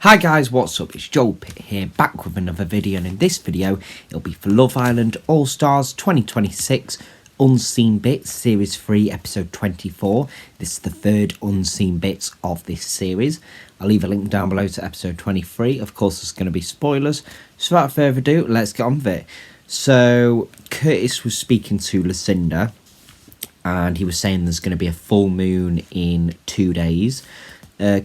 Hi guys, what's up? It's Joel Pitt here, back with another video, and in this video, it'll be for Love Island All-Stars 2026 Unseen Bits Series 3 Episode 24. This is the third Unseen Bits of this series. I'll leave a link down below to Episode 23. Of course, there's going to be spoilers. So without further ado, let's get on with it. So, Curtis was speaking to Lucinda, and he was saying there's going to be a full moon in 2 days.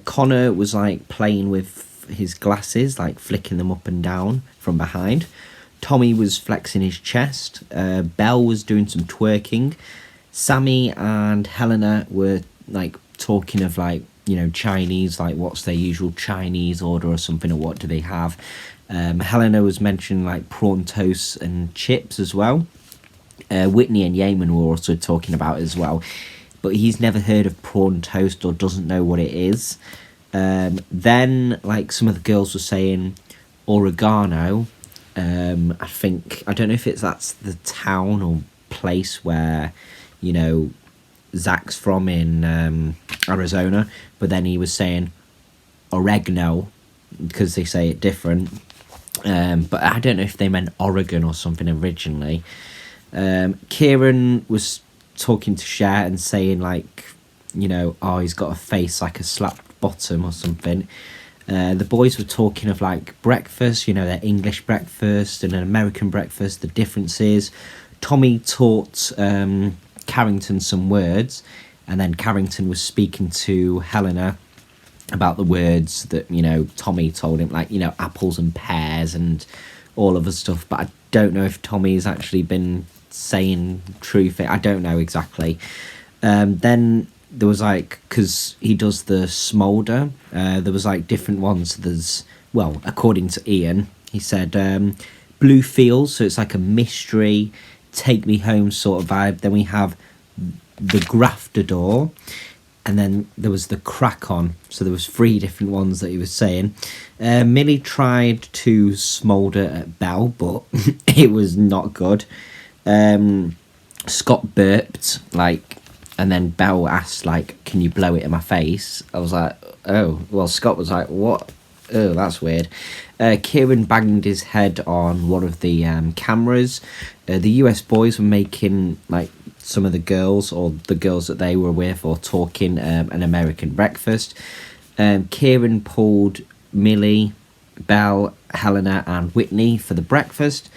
Connor was like playing with his glasses, like flicking them up and down from behind. Tommy was flexing his chest. Belle was doing some twerking. Sammy and Helena were like talking of like, you know, Chinese, like what's their usual Chinese order or something, or what do they have. Helena was mentioning like prawn toast and chips as well. Whitney and Yeaman were also talking about it as well, but he's never heard of prawn toast or doesn't know what it is. Then, like, some of the girls were saying oregano. I don't know if that's the town or place where, you know, Zach's from in Arizona, but then he was saying oregano because they say it different. But I don't know if they meant Oregon or something originally. Kieran was talking to Cher and saying like, you know, oh, he's got a face like a slapped bottom or something. The boys were talking of like breakfast, you know, their English breakfast and an American breakfast, the differences. Tommy taught Carrington some words, and then Carrington was speaking to Helena about the words that, you know, Tommy told him, like, you know, apples and pears and all of the stuff. But I don't know if Tommy's actually been saying truth. I don't know exactly. Then there was like, because he does the smolder, there was like different ones. There's, well, according to Ian, he said blue fields, so it's like a mystery, take me home sort of vibe. Then we have the grafter door, and then there was the crack on. So there was 3 different ones that he was saying. Millie tried to smolder at Belle, but it was not good. Scott burped, like, and then Belle asked, like, can you blow it in my face? I was like, oh. Well, Scott was like, what? Oh, that's weird. Kieran banged his head on one of the cameras. The US boys were making, like, some of the girls, or the girls that they were with, or talking an American breakfast. Kieran pulled Millie, Belle, Helena and Whitney for the breakfast.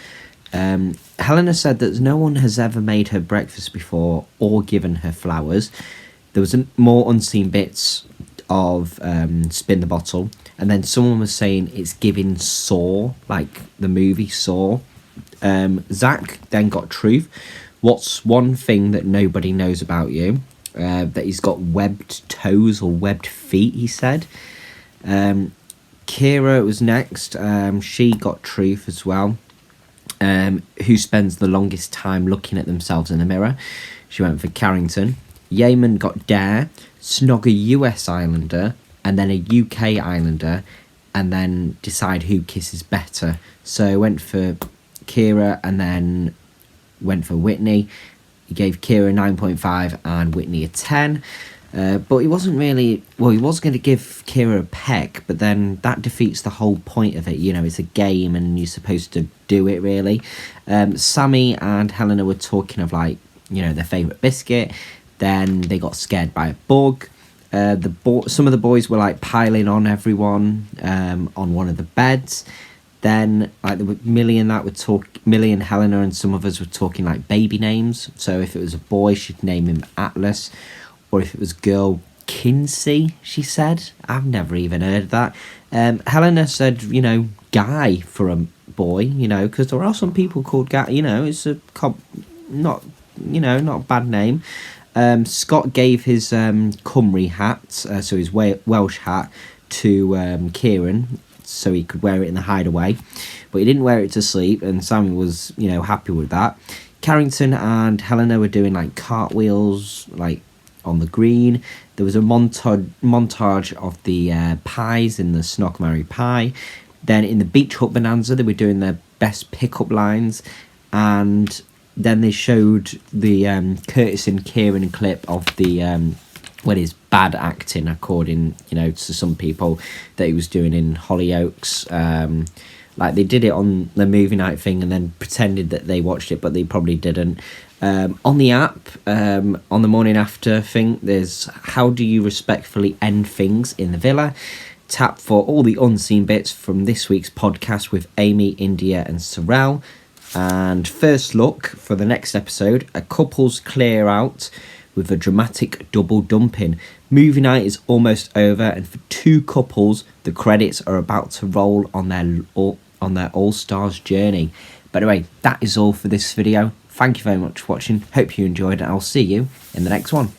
Helena said that no one has ever made her breakfast before or given her flowers. There was more unseen bits of Spin the Bottle, and then someone was saying it's giving Saw, like the movie Saw. Zach then got truth. What's one thing that nobody knows about you? That he's got webbed toes or webbed feet, he said. Kira was next. She got truth as well. Who spends the longest time looking at themselves in the mirror? She went for Carrington. Yeaman got dare, snog a US Islander, and then a UK Islander, and then decide who kisses better. So went for Kira and then went for Whitney. He gave Kira 9.5 and Whitney a 10. But he wasn't really... Well, he was going to give Kira a peck, but then that defeats the whole point of it. You know, it's a game and you're supposed to do it, really. Sammy and Helena were talking of, like, you know, their favourite biscuit. Then they got scared by a bug. Some of the boys were, like, piling on everyone on one of the beds. Then, like, Millie and Helena and some of us were talking, like, baby names. So if it was a boy, she'd name him Atlas. Or if it was girl, Kinsey, she said. I've never even heard of that. Helena said, you know, Guy for a boy, you know, because there are some people called Guy, you know, it's not a bad name. Scott gave his Cymru hat, so his Welsh hat, to Kieran, so he could wear it in the hideaway. But he didn't wear it to sleep, and Sammy was, you know, happy with that. Carrington and Helena were doing, like, cartwheels, like, on the green. There was a montage of the pies in the Snog Marry Pie. Then in the Beach Hut Bonanza, they were doing their best pickup lines. And then they showed the Curtis and Kieran clip of the well, it's bad acting, according, to some people, that he was doing in Hollyoaks. Like, they did it on the movie night thing and then pretended that they watched it, but they probably didn't. On the app, on the morning after thing, there's how do you respectfully end things in the villa. Tap for all the unseen bits from this week's podcast with Amy, India and Sorrel. And first look for the next episode, a couple's clear out with a dramatic double dumping. Movie night is almost over, and for two couples, the credits are about to roll on their All-Stars journey. But anyway, that is all for this video. Thank you very much for watching. Hope you enjoyed, and I'll see you in the next one.